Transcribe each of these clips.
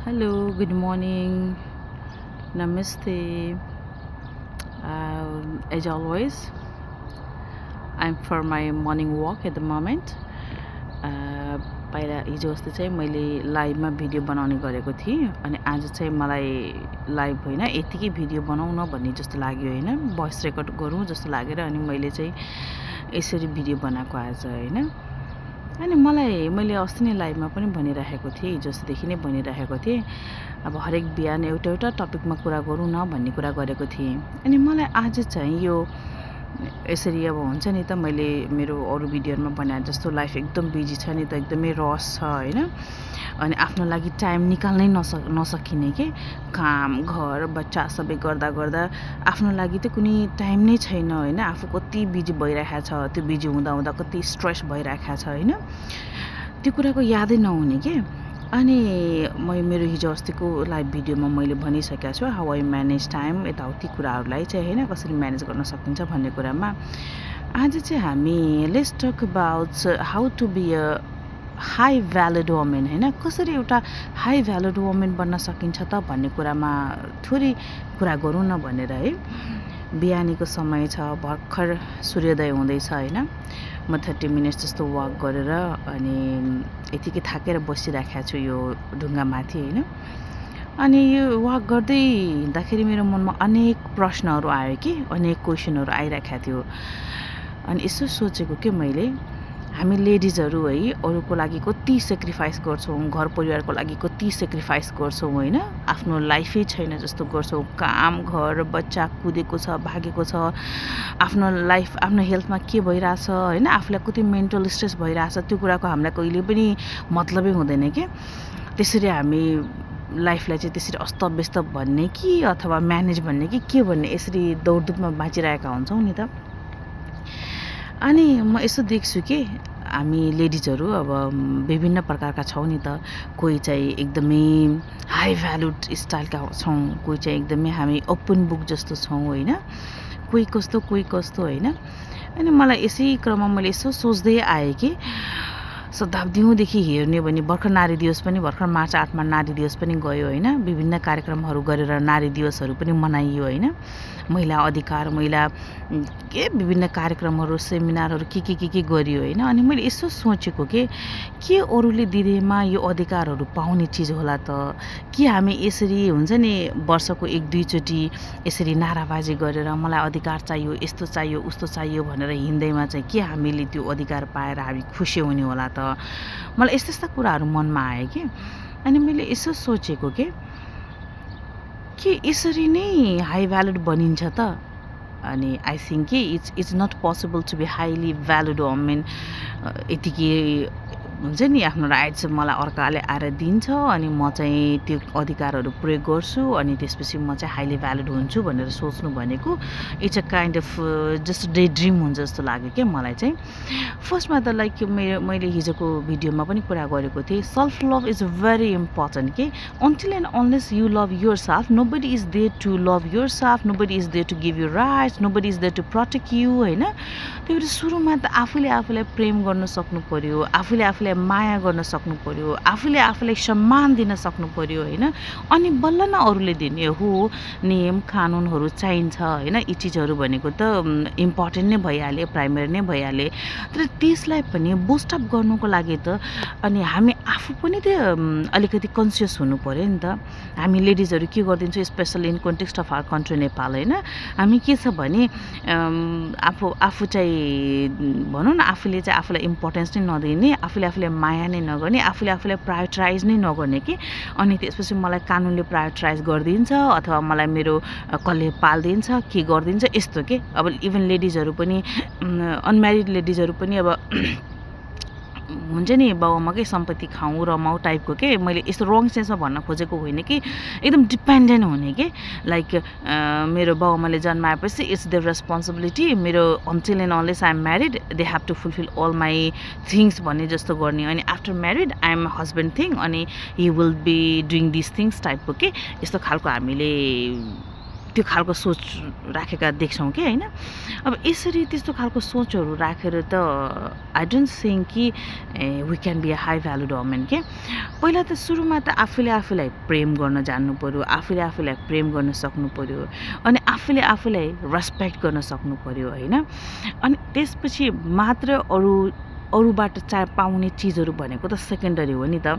Hello, good morning. Namaste. As always, I'm for my morning walk at the moment. पहिला हिजो अस्ति चाहिँ मैले लाइभमा भिडियो बनाउने गरेको थिएँ अनि आज चाहिँ मलाई लाइभ होइन यतिकै भिडियो बनाउन भन्ने जस्तो लाग्यो होइन भोइस रेकर्ड गरौँ जस्तो लागेर अनि मैले चाहिँ यसरी भिडियो बनाएको आज होइन अनि मैले अस्ति नै लाइभमा पनि भनिरहेको थिएँ हिजो अस्तिदेखि नै भनिरहेको थिएँ अब हरेक बिहान एउटा टपिकमा कुरा गरौँ न भन्ने कुरा गरेको थिएँ अनि मलाई आज चाहिँ यो यसरी अब हुन्छ नि त मैले मेरो अरू भिडियोमा बनाए जस्तो लाइफ एकदम बिजी छ नि त एकदमै रस छ होइन अनि आफ्नो लागि टाइम निकाल्नै नसकिने के काम घर बच्चा सबै गर्दा गर्दा आफ्नो लागि त कुनै टाइम नै छैन होइन आफू कति बिजी भइरहेको छ त्यो बिजी हुँदा हुँदा कति स्ट्रेस भइरहेको छ होइन त्यो कुराको यादै नहुने के अनि मेरो हिजो अस्तिको लाइभ भिडियोमा मैले भनिसकेको छु हाउ आई म्यानेज टाइम यताउति कुराहरूलाई चाहिँ होइन कसरी म्यानेज गर्न सकिन्छ भन्ने कुरामा आज चाहिँ हामी let's talk about how to be a high valued women होइन कसरी एउटा हाई भ्यालुड वुमेन बन्न सकिन्छ त भन्ने कुरामा थोरै कुरा गरौँ न भनेर है बिहानीको समय छ भर्खर सूर्योदय हुँदैछ होइन म 30 मिनट्स जस्तो वाक गरेर अनि यतिकै थाकेर बसिरहेको छु यो ढुङ्गामाथि होइन अनि यो वाक गर्दै हिँड्दाखेरि मेरो मनमा अनेक प्रश्नहरू आयो कि अनेक क्वेसनहरू आइरहेको थियो अनि यसो सोचेको के मैले हामी लेडिजहरू है अरूको लागि कति सेक्रिफाइस गर्छौँ घर परिवारको लागि कति सेक्रिफाइस गर्छौँ होइन आफ्नो लाइफै छैन जस्तो गर्छौँ काम घर बच्चा कुदेको छ भागेको छ आफ्नो लाइफ आफ्नो हेल्थमा के भइरहेछ होइन आफूलाई कति मेन्टल स्ट्रेस भइरहेछ त्यो कुराको हामीलाई कहिले पनि मतलबै हुँदैन के त्यसरी हामी लाइफलाई चाहिँ त्यसरी अस्तव्यस्त भन्ने कि अथवा म्यानेज भन्ने कि के भन्ने यसरी दौडधुपमा बाँचिरहेका हुन्छौँ नि त अनि म यसो देख्छु कि हामी लेडिजहरू अब विभिन्न प्रकारका छौँ नि त कोही चाहिँ एकदमै हाई भ्यालुड स्टाइलका छौँ कोही चाहिँ एकदमै हामी ओपन बुक जस्तो छौँ होइन कोही कस्तो होइन अनि मलाई यसै क्रममा मैले यसो सोच्दै आएँ कि शताब्दीौँदेखि हेर्ने भने भर्खर नारी दिवस पनि भर्खर मार्च 8मा नारी दिवस पनि गयो होइन विभिन्न कार्यक्रमहरू गरेर नारी दिवसहरू पनि मनाइयो होइन महिला अधिकार महिला के विभिन्न कार्यक्रमहरू सेमिनारहरू के गरियो होइन अनि मैले यसो सोचेको के अरूले दिँदैमा यो अधिकारहरू पाउने चिज होला त के हामी यसरी हुन्छ नि वर्षको 1-2 चोटि यसरी नाराबाजी गरेर मलाई अधिकार चाहियो यस्तो चाहियो उस्तो चाहियो भनेर हिँड्दैमा चाहिँ के हामीले त्यो अधिकार पाएर हामी खुसी हुने होला त मलाई यस्ता कुराहरू मनमा आयो कि अनि मैले यसो सोचेको के यसरी नै हाई भ्यालुड बनिन्छ त अनि आई थिङ्क कि it's not possible to be highly valued women यतिकै हुन्छ नि आफ्नो राइट्स मलाई अर्काले आएर दिन्छ अनि म चाहिँ त्यो अधिकारहरू प्रयोग गर्छु अनि त्यसपछि म चाहिँ हाइली भ्यालुड हुन्छु भनेर सोच्नु भनेको it's a kind of just day dream हुन्छ जस्तो लाग्यो क्या मलाई चाहिँ फर्स्टमा त लाइक मैले हिजोको भिडियोमा पनि कुरा गरेको थिएँ self love is very important के until and unless you love your self nobody is there to love your self nobody is there to give you rights nobody is there to protect you होइन त्यही भएर सुरुमा त आफूलाई प्रेम गर्न सक्नु पर्यो आफूलाई माया गर्न सक्नु पर्यो आफूलाई सम्मान दिन सक्नु पर्यो होइन अनि बल्ल न अरूले दिने हो नियम कानुनहरू चाहिन्छ होइन यी चिजहरू भनेको त इम्पोर्टेन्ट नै भइहाल्यो प्राइमेरी नै भइहाल्यो तर त्यसलाई पनि बुस्ट अप गर्नुको लागि त अनि हामी आफू पनि त अलिकति कन्सियस हुनु पर्यो नि त हामी लेडिजहरू के गरिदिन्छौँ specially in context of our country Nepal होइन हामी के छ भने आफू चाहिँ भनौँ न आफूले चाहिँ आफूलाई इम्पोर्टेन्स नै नदिने आफूले माया नै नगर्ने आफूलाई प्रायोरिटाइज नै नगर्ने कि अनि त्यसपछि मलाई कानुनले प्रायोरिटाइज गरिदिन्छ अथवा मलाई मेरो कसले पालिदिन्छ के गरिदिन्छ यस्तो के अब इभन लेडिजहरू पनि अनम्यारिड लेडिजहरू पनि अब हुन्छ नि बाउआमाकै सम्पत्ति खाउँ रमाउँ टाइपको के मैले यस्तो रङ सेन्समा भन्न खोजेको होइन कि एकदम डिपेन्डेन्ट हुने कि लाइक मेरो बाउआमाले जन्माएपछि इट्स देयर रेस्पोन्सिबिलिटी मेरो until and unless I am married they have to fulfil all my things भन्ने जस्तो गर्ने अनि after married I am husband thing अनि he will be doing this things टाइपको के यस्तो खालको हामीले त्यो खालको सोच राखेका देख्छौँ कि हैन। अब यसरी त्यस्तो खालको सोचहरू राखेर त आई डोन्ट थिङ्क कि we can be a high valued woman के। पहिला त सुरुमा त आफूले आफूलाई प्रेम गर्न जान्नु पर्यो, आफूले आफूलाई प्रेम गर्न सक्नु पर्यो, अनि आफूले आफूलाई रेस्पेक्ट गर्न सक्नु पर्यो हैन। अनि त्यसपछि मात्र अरूबाट पाउने चिजहरू भनेको त सेकेन्डरी हो नि त।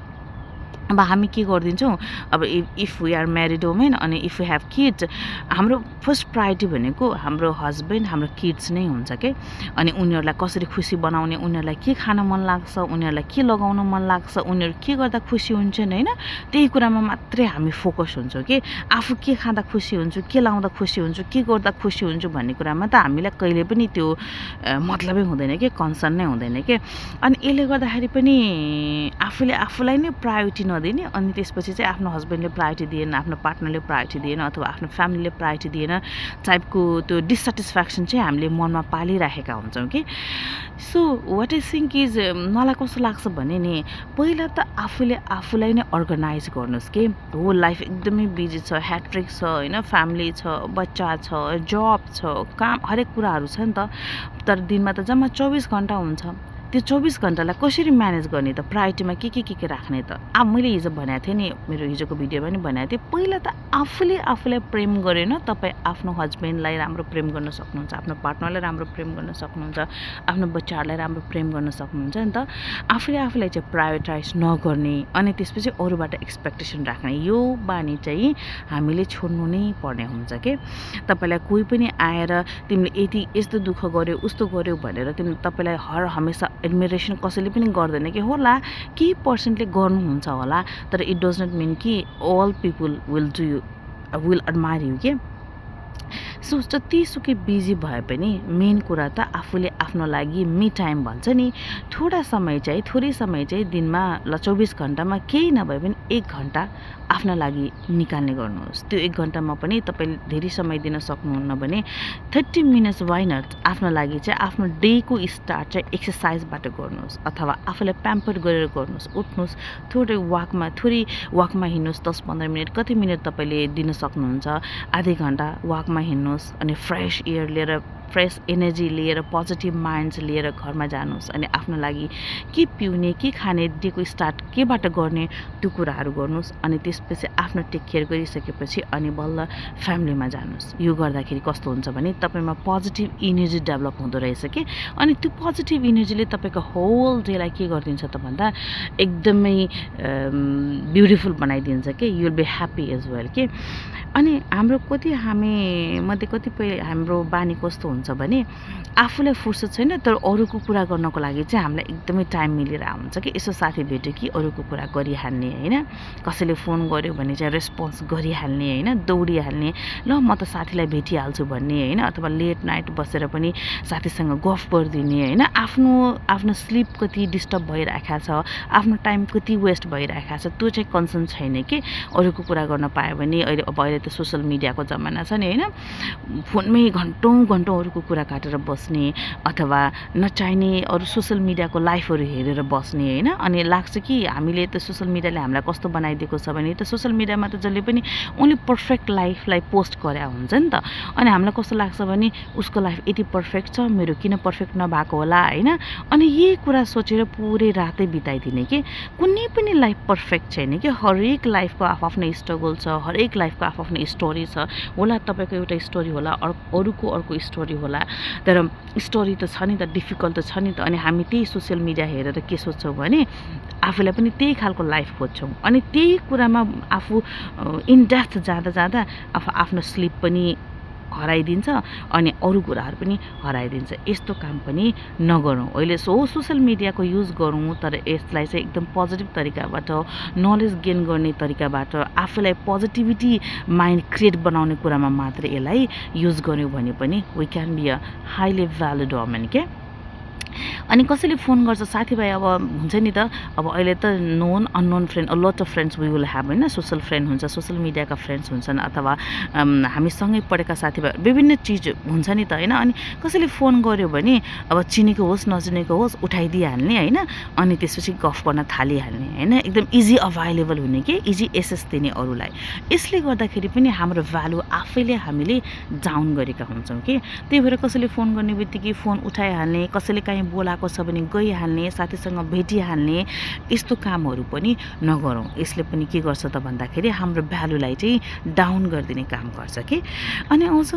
अब हामी के गरिदिन्छौँ, अब if we are married women अनि इफ वी हेभ किड्स, हाम्रो फर्स्ट प्रायोरिटी भनेको हाम्रो हस्बेन्ड, हाम्रो किड्स नै हुन्छ के। अनि उनीहरूलाई कसरी खुसी बनाउने, उनीहरूलाई के खान मन लाग्छ, उनीहरूलाई के लगाउन मन लाग्छ, उनीहरू के गर्दा खुसी हुन्छन् हैन, त्यही कुरामा मात्रै हामी फोकस हुन्छौँ कि आफू के खाँदा खुसी हुन्छु, के लाउँदा खुसी हुन्छु, के गर्दा खुसी हुन्छु भन्ने कुरामा त हामीलाई कहिले पनि त्यो मतलबै हुँदैन कि, कन्सर्न नै हुँदैन कि। अनि यसले गर्दाखेरि पनि आफूले आफूलाई नै प्रायोरिटी नदिने, अनि त्यसपछि चाहिँ आफ्नो हस्बेन्डले प्रायोरिटी दिएन, आफ्नो पार्टनरले प्रायोरिटी दिएन, अथवा आफ्नो फ्यामिलीले प्रायोरिटी दिएन टाइपको त्यो डिससेटिस्फ्याक्सन चाहिँ हामीले मनमा पालिराखेका हुन्छौँ कि। So what I think is, मलाई कस्तो लाग्छ भने नि, पहिला त आफूले आफूलाई नै अर्गनाइज गर्नुहोस् कि। होल लाइफ एकदमै बिजी छ, ह्याट्रिक छ हैन, फ्यामिली छ, बच्चा छ, जब छ, काम, हरेक कुराहरू छ नि त। तर दिनमा त जम्मा 24 घन्टा हुन्छ। त्यो 24 घन्टालाई कसरी म्यानेज गर्ने त, प्रायोरिटीमा के राख्ने त। अब मैले हिजो भनेको थिएँ नि, मेरो हिजोको भिडियोमा पनि भनेको थिएँ, पहिला त आफूले आफूलाई प्रेम गरेन तपाईँ आफ्नो हस्बेन्डलाई राम्रो प्रेम गर्न सक्नुहुन्छ, आफ्नो पार्टनरलाई राम्रो प्रेम गर्न सक्नुहुन्छ, आफ्नो बच्चाहरूलाई राम्रो प्रेम गर्न सक्नुहुन्छ नि त। आफूले आफूलाई चाहिँ प्रायोरिटाइज नगर्ने, अनि त्यसपछि अरूबाट एक्सपेक्टेसन राख्ने, यो बानी चाहिँ हामीले छोड्नु नै पर्ने हुन्छ के। तपाईँलाई कोही पनि आएर तिमीले यस्तो दुःख गर्यो, उस्तो गर्यो भनेर तपाईँलाई हर हमेसा एडमिरेसन कसैले पनि गर्दैन कि। होला केही पर्सेन्टले गर्नुहुन्छ होला, तर इट डज नट मिन कि all people will admire you के। सो जतिसुकै बिजी भए पनि मेन कुरा त आफूले आफ्नो लागि मी टाइम भन्छ नि, थोरै समय चाहिँ दिनमा 24 घन्टामा केही नभए पनि 1 घन्टा आफ्नो लागि निकाल्ने गर्नुहोस्। त्यो 1 घन्टामा पनि तपाईले धेरै समय दिन सक्नुहुन्न भने 30 मिनट्स वाइ नट आफ्नो लागि चाहिँ आफ्नो डेको स्टार्ट चाहिँ एक्सर्साइजबाट गर्नुहोस्, अथवा आफूलाई प्याम्पर गरेर गर्नुहोस्। उठ्नुहोस्, थोरै वाकमा हिँड्नुहोस्, 10-15 मिनट, कति मिनट तपाईले दिन सक्नुहुन्छ, आधी घन्टा वाकमा हिँड्नुहोस्, अनि फ्रेस एयर लिएर, फ्रेस एनर्जी लिएर, पोजिटिभ माइन्ड्स लिएर घरमा जानुहोस्, अनि आफ्नो लागि के पिउने, के खाने, डेको स्टार्ट केबाट गर्ने त्यो कुराहरू गर्नुहोस्। अनि त्यसपछि आफ्नो टेक केयर गरिसकेपछि अनि बल्ल फ्यामिलीमा जानुहोस्। यो गर्दाखेरि कस्तो हुन्छ भने तपाईमा पोजिटिभ एनर्जी डेभलप हुँदो रहेछ कि। अनि त्यो पोजिटिभ एनर्जीले तपाईको होल डेलाई के गरिदिन्छ त भन्दा एकदमै ब्युटिफुल बनाइदिन्छ कि। You will be happy as well कि। अनि हामी मध्ये कतिपय हाम्रो बानी कस्तो हुन्छ भने आफूलाई फुर्सद छैन, तर अरूको कुरा गर्नको लागि चाहिँ हामीलाई एकदमै टाइम मिलिरहेको हुन्छ कि। यसो साथी भेट्यो कि अरूको कुरा गरिहाल्ने हैन, कसैले फोन गर्यो भने चाहिँ रेस्पोन्स गरिहाल्ने हैन, दौडिहाल्ने, ल म त साथीलाई भेटिहाल्छु भन्ने हैन, अथवा लेट नाइट बसेर पनि साथीसँग गफ गरिदिने हैन। आफ्नो स्लिप कति डिस्टर्ब भइरहेको छ, आफ्नो टाइम कति वेस्ट भइरहेको छ, त्यो चाहिँ कन्सर्न छैन कि। अरूको कुरा गर्न पायो भने अहिले त सोशल मिडियाको जमाना छ नि हैन, फोनमै घन्टौं अरूको कुरा काटेर बस्ने, अथवा नचाहिने अरू सोशल मिडियाको लाइफहरू हेरेर बस्ने हैन। अनि लाग्छ कि हामीले त सोशल मिडियाले हामीलाई कस्तो बनाइदिएको छ भने त सोशल मिडियामा त जसले पनि ओन्ली पर्फेक्ट लाइफलाई पोस्ट गरे हुन्छ नि त। अनि हामीलाई कस्तो लाग्छ भने उसको लाइफ यति पर्फेक्ट छ, मेरो किन पर्फेक्ट नभएको होला हैन। अनि यही कुरा सोचेर पुरै रातै बिताइदिने कि। कुनै पनि लाइफ पर्फेक्ट छैन कि। हरेक लाइफको आफ्नो स्ट्रगल छ, हरेक लाइफको आफ्नो स्टोरी छ। होला तपाईको एउटा स्टोरी होला, अरूको अर्को स्टोरी होला, तर स्टोरी त छ नि त, डिफिकल्ट त छ नि त। अनि हामी त्यही सोसियल मिडिया हेरेर के सोच्छौँ भने आफूलाई पनि त्यही खालको लाइफ खोज्छौँ, अनि त्यही कुरामा आफू इन डेप्थ जाँदा आफ्नो स्लिप पनि हराइदिन्छ, अनि अरू कुराहरू पनि हराइदिन्छ। यस्तो काम पनि नगरौँ। अहिले सोसियल मिडियाको युज गरौँ, तर यसलाई चाहिँ एकदम पोजिटिभ तरिकाबाट, नलेज गेन गर्ने तरिकाबाट, आफूलाई पोजिटिभिटी माइन्ड क्रिएट बनाउने कुरामा मात्र यसलाई युज गर्यौँ भने पनि we can be a highly valued woman के। अनि कसैले फोन गर्छ साथीभाइ अब हुन्छ नि त अब अहिले त known unknown friend lot of friends we will have होइन सोसल फ्रेन्ड हुन्छ सोसल मिडियाका फ्रेन्ड्स हुन्छन् अथवा हामी सँगै पढेका साथीभाइ विभिन्न चिज हुन्छ नि त होइन अनि कसैले फोन गर्यो भने अब चिनेको होस् नचिनेको होस् उठाइदिइहाल्ने होइन अनि त्यसपछि गफ गर्न थालिहाल्ने होइन एकदम इजी अभाइलेबल हुने कि इजी एसेस दिने अरूलाई यसले गर्दाखेरि पनि हाम्रो भ्यालु आफैले हामीले डाउन गरेका हुन्छौँ कि त्यही भएर कसैले फोन गर्ने बित्तिकै फोन उठाइहाल्ने कसैले काहीँ बोलाएको छ भने गइहाल्ने साथीसँग भेटिहाल्ने यस्तो कामहरू पनि नगरौँ यसले पनि के गर्छ त भन्दाखेरि हाम्रो भ्यालुलाई चाहिँ डाउन गरिदिने काम गर्छ कि अनि आउँछ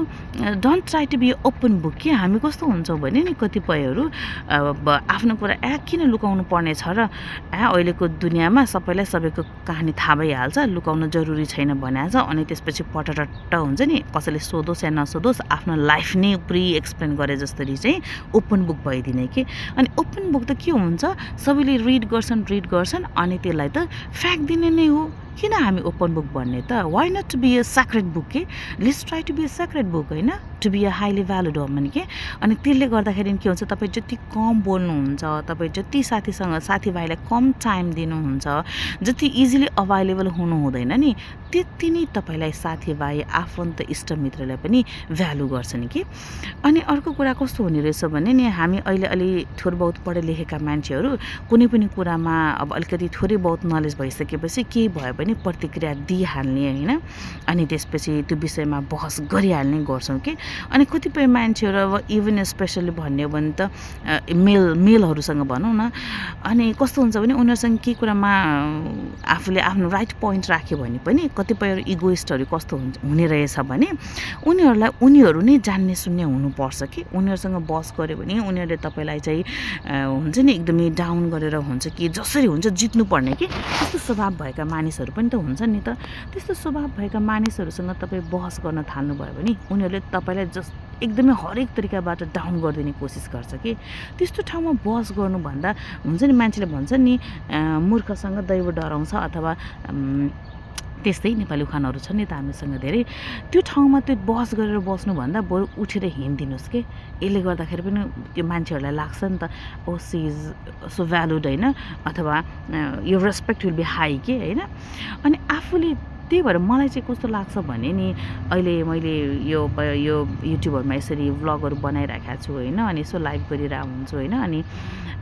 don't try to be open book कि हामी कस्तो हुन्छौँ भने नि कतिपयहरू आफ्नो कुरा किन लुकाउनु पर्ने छ र अहिलेको दुनियाँमा सबैलाई सबैको कहानी थाहा भइहाल्छ लुकाउन जरुरी छैन भनिहाल्छ अनि त्यसपछि पटटट्ट हुन्छ नि कसैले सोधोस् या नसोधोस् आफ्नो लाइफ नै पुरै एक्सप्लेन गरे जसरी चाहिँ ओपन बुक भइदिने कि अनि ओपन बुक त के हुन्छ सबैले रिड गर्छन् अनि त्यसलाई त फ्याँक्दिने नै हो किन हामी ओपन बुक भन्ने त why not to be a secret book के let's try to be a secret book होइन to be a highly valued woman के अनि त्यसले गर्दाखेरि के हुन्छ तपाईँ जति कम बोल्नुहुन्छ तपाईँ जति साथीभाइलाई कम टाइम दिनुहुन्छ जति इजिली अभाइलेबल हुनु हुँदैन नि त्यति नै तपाईँलाई साथीभाइ आफन्त इष्टमित्रले पनि भ्यालु गर्छन् कि अनि अर्को कुरा कस्तो हुने रहेछ भने नि हामी अहिले अलि थोर बहुत पढे लेखेका मान्छेहरू कुनै पनि कुरामा अब अलिकति थोरै बहुत नलेज भइसकेपछि केही भयो भने प्रतिक्रिया दिइहाल्ने होइन अनि त्यसपछि त्यो विषयमा बहस गरिहाल्ने गर्छौँ कि अनि कतिपय मान्छेहरू अब इभन स्पेसली भन्ने हो भने त मेलहरूसँग भनौँ न अनि कस्तो हुन्छ भने उनीहरूसँग केही कुरामा आफूले आफ्नो राइट पोइन्ट राख्यो भने पनि कतिपय इगोइस्टहरू कस्तो हुने रहेछ भने उनीहरू नै जान्ने सुन्ने हुनुपर्छ कि उनीहरूसँग बस गर्यो भने उनीहरूले तपाईँलाई चाहिँ हुन्छ नि एकदमै डाउन गरेर हुन्छ कि जसरी हुन्छ जित्नुपर्ने कि त्यस्तो स्वभाव भएका मानिसहरू पनि त हुन्छ नि त त्यस्तो स्वभाव भएका मानिसहरूसँग तपाईँ बहस गर्न थाल्नुभयो भने उनीहरूले तपाईँलाई एकदमै हरेक तरिकाबाट डाउन गरिदिने कोसिस गर्छ कि त्यस्तो ठाउँमा बहस गर्नुभन्दा हुन्छ नि मान्छेले भन्छ नि मूर्खसँग दैव डराउँछ अथवा त्यस्तै नेपाली उखानहरू छन् नि त हामीसँग धेरै त्यो ठाउँमा त्यो बहस गरेर बस्नुभन्दा बरु उठेर हिँडिदिनुहोस् के यसले गर्दाखेरि पनि त्यो मान्छेहरूलाई लाग्छ नि त ओ सी इज सो भ्यालुड होइन अथवा यो रेस्पेक्ट विल बी हाई के होइन अनि आफूले त्यही भएर मलाई चाहिँ कस्तो लाग्छ भने नि अहिले मैले यो युट्युबहरूमा यसरी भ्लगहरू बनाइराखेको छु होइन अनि यसो लाइभ गरिरहेको हुन्छु होइन अनि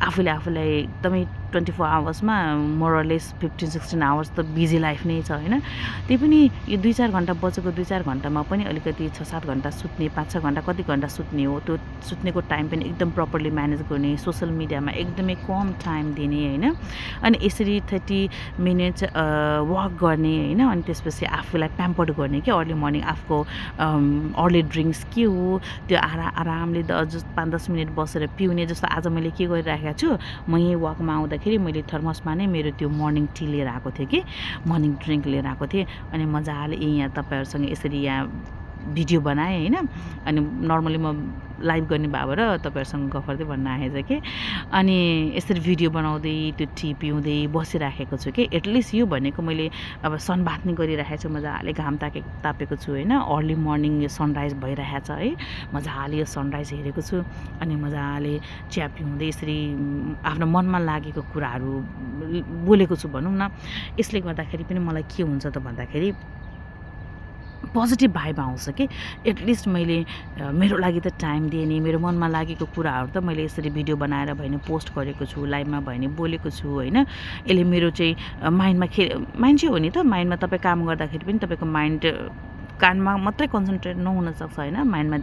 आफूलाई एकदमै 24 आवर्समा मोरलेस 15-16 आवर्स त बिजी लाइफ नै छ होइन त्यही पनि यो 2-4 घन्टा बचेको 2-4 घन्टामा पनि अलिकति 6-7 घन्टा सुत्ने 5-6 घन्टा कति घन्टा सुत्ने हो त्यो सुत्नेको टाइम पनि एकदम प्रपरली म्यानेज गर्ने सोसल मिडियामा एकदमै कम टाइम दिने होइन अनि यसरी 30 मिनट्स वक गर्ने होइन अनि त्यसपछि आफूलाई प्याम्पर्ड गर्ने कि अर्ली मर्निङ आफूको अर्ली ड्रिङ्क्स के हो त्यो आरामले 5-10 मिनट बसेर पिउने जस्तो आज मैले के गरिराखेको छु म यहीँ वकमा आउँदाखेरि मैले थर्मसमा नै मेरो त्यो मर्निङ टी लिएर आएको थिएँ कि मर्निङ ड्रिङ्क लिएर आएको थिएँ अनि मजाले यहाँ तपाईँहरूसँग यसरी यहाँ भिडियो बनाएँ होइन अनि नर्मली म लाइभ गर्ने भएर तपाईँहरूसँग गफ गर्दै भन्न आएछ कि अनि यसरी भिडियो बनाउँदै त्यो टी पिउँदै बसिराखेको छु कि एटलिस्ट यो भनेको मैले अब सनबाथ नै गरिराखेको छु मजाले घाम तापेको छु होइन अर्ली मर्निङ यो सनराइज भइरहेको छ है मजाले यो सनराइज हेरेको छु अनि मजाले चिया पिउँदै यसरी आफ्नो मनमा लागेको कुराहरू बोलेको छु भनौँ न यसले गर्दाखेरि पनि मलाई के हुन्छ त भन्दाखेरि पोजिटिभ भाइब आउँछ कि एटलिस्ट मैले मेरो लागि त टाइम दिएँ नि मेरो मनमा लागेको कुराहरू त मैले यसरी भिडियो बनाएर भए नि पोस्ट गरेको छु लाइभमा भए नि बोलेको छु होइन यसले मेरो चाहिँ माइन्डमा मान्छे हो नि त माइन्डमा तपाईँ काम गर्दाखेरि पनि तपाईँको माइन्ड कानमा मात्रै कन्सन्ट्रेट नहुनसक्छ होइन माइन्डमा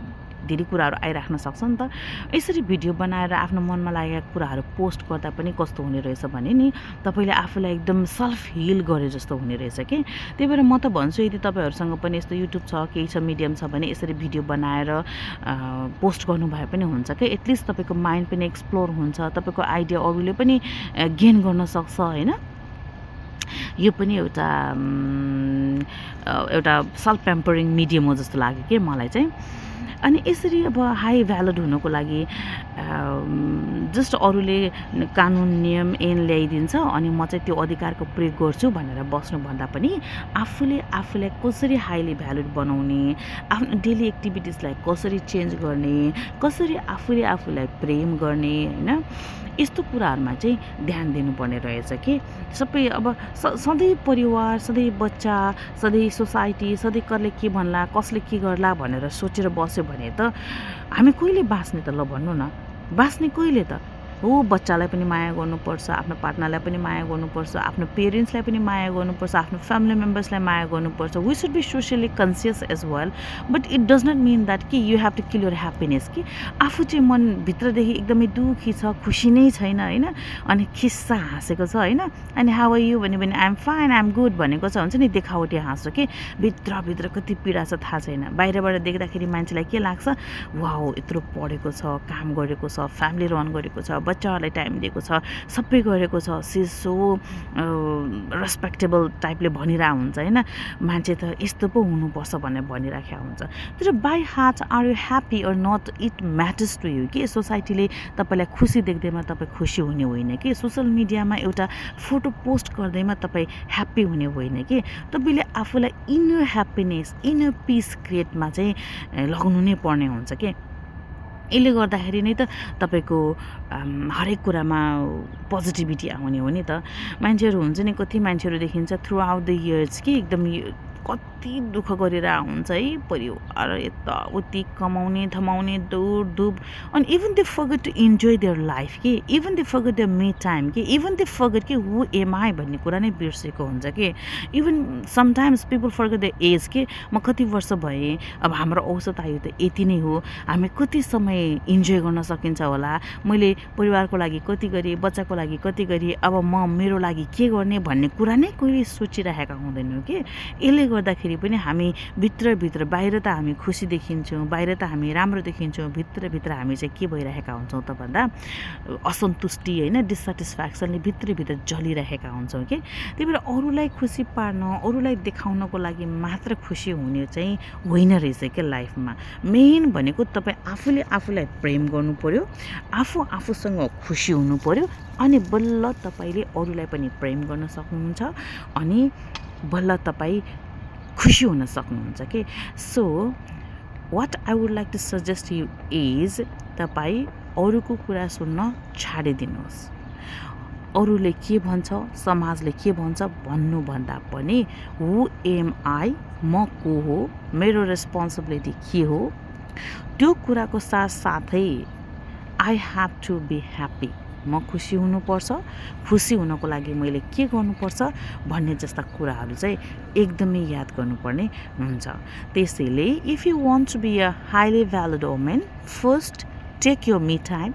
धेरै कुराहरू आइराख्न सक्छ नि त यसरी भिडियो बनाएर आफ्नो मनमा लागेका कुराहरू पोस्ट गर्दा पनि कस्तो हुने रहेछ भने नि तपाईँले आफूलाई एकदम सेल्फ हिल गरे जस्तो हुने रहेछ कि त्यही भएर म त भन्छु यदि तपाईँहरूसँग पनि यस्तो युट्युब छ केही छ मिडियम छ भने यसरी भिडियो बनाएर पोस्ट गर्नुभए पनि हुन्छ कि एटलिस्ट तपाईँको माइन्ड पनि एक्सप्लोर हुन्छ तपाईँको आइडिया अरूले पनि गेन गर्न सक्छ होइन यो पनि एउटा सेल्फ प्याम्परिङ मिडियम हो जस्तो लाग्यो कि मलाई चाहिँ अनि यसरी अब हाई भ्यालिड हुनको लागि जस्ट अरूले कानुन नियम ऐन ल्याइदिन्छ अनि म चाहिँ त्यो अधिकारको प्रयोग गर्छु भनेर बस्नुभन्दा पनि आफूलाई कसरी हाइली भ्यालिड बनाउने, आफ्नो डेली एक्टिभिटिजलाई कसरी चेन्ज गर्ने, कसरी आफूलाई प्रेम गर्ने होइन, यस्तो कुराहरूमा चाहिँ ध्यान दिनुपर्ने रहेछ कि सबै अब सधैँ परिवार, सधैँ बच्चा, सधैँ सोसाइटी, सधैँ कसले के भन्ला, कसले के गर्ला भनेर सोचेर बस्यो भने त हामी कहिले बाँच्ने त? ल भन्नु न, बाँच्ने कहिले त? हो, बच्चालाई पनि माया गर्नुपर्छ, आफ्नो पार्टनरलाई पनि माया गर्नुपर्छ, आफ्नो पेरेन्ट्सलाई पनि माया गर्नुपर्छ, आफ्नो फ्यामिली मेम्बर्सलाई माया गर्नुपर्छ. We should be socially conscious as well, but it does not mean that कि you have to kill your happiness. कि आफू चाहिँ मनभित्रदेखि एकदमै दुःखी छ, खुसी नै छैन होइन, अनि खिस्सा हाँसेको छ होइन, अनि हाउ आर यु भन्यो भने I am fine, I am good भनेको छ, हुन्छ नि देखावटी हाँसो कि भित्रभित्र कति पीडा छ थाहा छैन. बाहिरबाट देख्दाखेरि मान्छेलाई के लाग्छ, वाउ यत्रो पढेको छ, काम गरेको छ, फ्यामिली रन गरेको छ, बच्चाहरूलाई टाइम दिएको छ, सबै गरेको छ, सी सो रेस्पेक्टेबल टाइपले भनिरहेको हुन्छ होइन, मान्छे त यस्तो पो हुनुपर्छ भनेर भनिराखेको हुन्छ. तर by heart are you happy or not, it matters to you. कि सोसाइटीले तपाईँलाई खुसी देख्दैमा तपाईँ खुसी हुने होइन कि, सोसियल मिडियामा एउटा फोटो पोस्ट गर्दैमा तपाईँ ह्याप्पी हुने होइन कि, तपाईँले आफूलाई इनर ह्याप्पिनेस, इनर पिस क्रिएटमा चाहिँ लगाउनु नै पर्ने हुन्छ कि. यसले गर्दाखेरि नै त तपाईँको हरेक कुरामा पोजिटिभिटी आउने हो नि त. मान्छेहरू हुन्छ नि, कति मान्छेहरू देखिन्छ थ्रु आउट द इयर्स कि एकदम कति दुःख गरेर हुन्छ है, परिवार यताउति कमाउने थमाउने दौडधुप, अनि even they forget to enjoy their life कि, even they forget their me time कि, इभन दे फर्गेट कि हु एम आई भन्ने कुरा नै बिर्सेको हुन्छ कि. Even sometimes people forget the age कि म कति वर्ष भएँ, अब हाम्रो औसत आयु त यति नै हो, हामी कति समय इन्जोय गर्न सकिन्छ होला, मैले परिवारको लागि कति गरेँ, बच्चाको लागि कति गरेँ, अब म मेरो लागि के गर्ने भन्ने कुरा नै कहिले सोचिरहेका हुँदैनौँ कि. यसले गर्दाखेरि पनि हामी भित्रभित्र, बाहिर त हामी खुसी देखिन्छौँ, बाहिर त हामी राम्रो देखिन्छौँ, भित्रभित्र हामी चाहिँ के भइरहेका हुन्छौँ त भन्दा असन्तुष्टि होइन, डिससेटिस्फ्याक्सनले भित्रभित्र जलिरहेका हुन्छौँ कि. त्यही भएर अरूलाई खुसी पार्न, अरूलाई देखाउनको लागि मात्र खुसी हुने चाहिँ होइन रहेछ क्या लाइफमा. मेन भनेको तपाईँ आफूलाई प्रेम गर्नु पर्यो, आफूसँग खुसी हुनु पर्यो, अनि बल्ल तपाईँले अरूलाई पनि प्रेम गर्न सक्नुहुन्छ, अनि बल्ल तपाईँ खुसी हुन सक्नुहुन्छ कि. So what I would like to suggest you is, तपाईँ अरूको कुरा सुन्न छाडिदिनुहोस्. अरूले के भन्छ, समाजले के भन्छ भन्नुभन्दा पनि हु एम आई, म को हो, मेरो रेस्पोन्सिबिलिटी के हो, त्यो कुराको साथसाथै I have to be happy, म खुसी हुनुपर्छ, खुसी हुनको लागि मैले के गर्नुपर्छ भन्ने जस्ता कुराहरू चाहिँ एकदमै याद गर्नुपर्ने हुन्छ. त्यसैले if you want to be a highly valued women, first take your me time,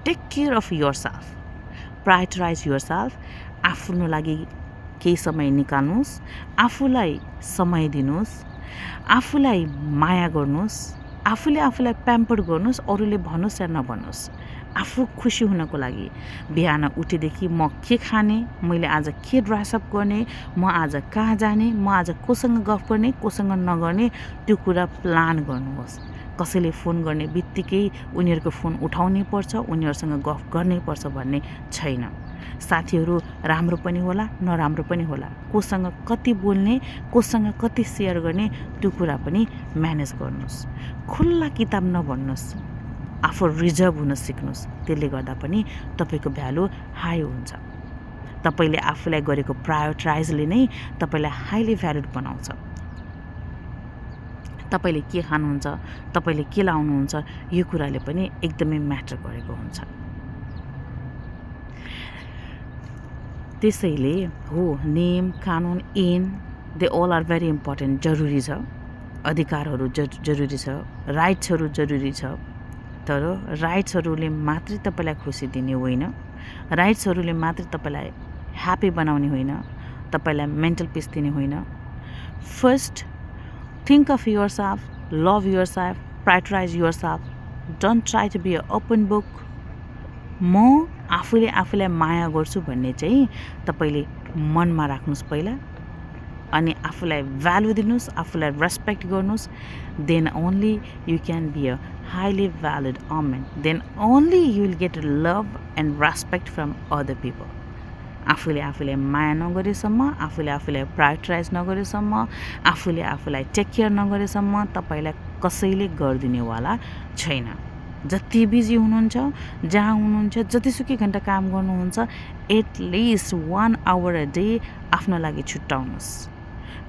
take care of yourself, prioritise yourself. आफ्नो लागि केही समय निकाल्नुहोस्, आफूलाई समय दिनुहोस्, आफूलाई माया गर्नुहोस्, आफूलाई प्याम्पर गर्नुहोस्, अरूले भन्नुहोस् या नभन्नुहोस्. आफू खुसी हुनको लागि बिहान उठेदेखि म के खाने, मैले आज के ड्रेसअप गर्ने, म आज कहाँ जाने, म आज कोसँग गफ गर्ने, कोसँग नगर्ने, त्यो कुरा प्लान गर्नुहोस्. कसैले फोन गर्ने बित्तिकै उनीहरूको फोन उठाउनै पर्छ, उनीहरूसँग गफ गर्नै पर्छ भन्ने छैन. साथीहरू राम्रो पनि होला, नराम्रो पनि होला, कोसँग कति बोल्ने, कोसँग कति सेयर गर्ने, त्यो कुरा पनि म्यानेज गर्नुहोस्. खुल्ला किताब नभन्नुहोस्, आफू रिजर्भ हुन सिक्नुहोस्. त्यसले गर्दा पनि तपाईँको भ्यालु हाई हुन्छ. तपाईँले आफूलाई गरेको प्रायोरिटाइजले नै तपाईँलाई हाइली भ्यालिड बनाउँछ. तपाईँले के खानुहुन्छ, तपाईँले के लाउनुहुन्छ, यो कुराले पनि एकदमै म्याटर गरेको हुन्छ. त्यसैले हो, नियम, कानुन, ऐन, they all are very important, जरुरी छ. अधिकारहरू जरुरी छ, राइट्सहरू जरुरी छ. तर राइट्सहरूले मात्रै तपाईँलाई खुसी दिने होइन, राइट्सहरूले मात्रै तपाईँलाई ह्याप्पी बनाउने होइन, तपाईँलाई मेन्टल पिस दिने होइन. First think of yourself, love yourself, prioritize yourself. Don't try to be an open book. म आफूलाई माया गर्छु भन्ने चाहिँ तपाईँले मनमा राख्नुहोस् पहिला. अनि आफूलाई भ्यालु दिनुस्, आफूलाई रेस्पेक्ट गर्नुस्, then only you can be a highly valid woman, then only you will get love and respect from other people. आफूले आफूलाई माया नगरेसम्म, आफूले आफूलाई प्रायोरिटाइज नगरेसम्म, आफूले आफूलाई टेक केयर नगरेसम्म तपाईलाई कसैले गरिदिनेवाला छैन। जति बिजी हुनुहुन्छ, जहाँ हुनुहुन्छ, जतिसुकै घन्टा काम गर्नुहुन्छ, एटलिस्ट 1 आवर अ डे आफ्नो लागि छुट्याउनुहोस्।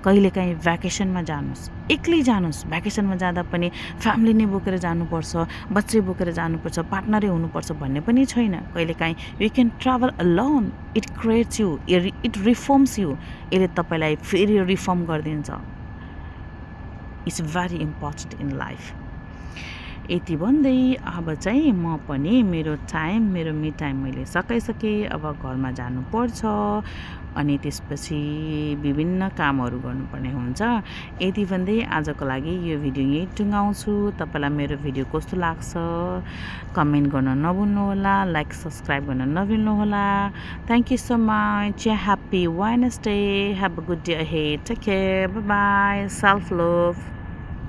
कहिलेकाहीँ भ्याकेसनमा जानुहोस्, एक्लै जानुहोस्। भ्याकेसनमा जाँदा पनि फ्यामिली नै बोकेर जानुपर्छ, बच्चै बोकेर जानुपर्छ, पार्टनरै हुनुपर्छ भन्ने पनि छैन। कहिलेकाहीँ you can travel alone. It creates you, it reforms you. यसले तपाईँलाई फेरि रिफर्म गरिदिन्छ। It's very important in life. यति भन्दै अब चाहिँ म पनि मेरो मी टाइम मैले सकाइसकेँ। अब घरमा जानुपर्छ अनि त्यसपछि विभिन्न कामहरू गर्नुपर्ने हुन्छ। यति भन्दै आजको लागि यो भिडियो यही टुङ्गाउँछु। तपाईँलाई मेरो भिडियो कस्तो लाग्छ कमेन्ट गर्न नभुल्नुहोला, लाइक सब्सक्राइब गर्न नभुल्नुहोला। Thank you so much. Happy Wednesday. Have a good day ahead. Take care. Bye bye. Self love.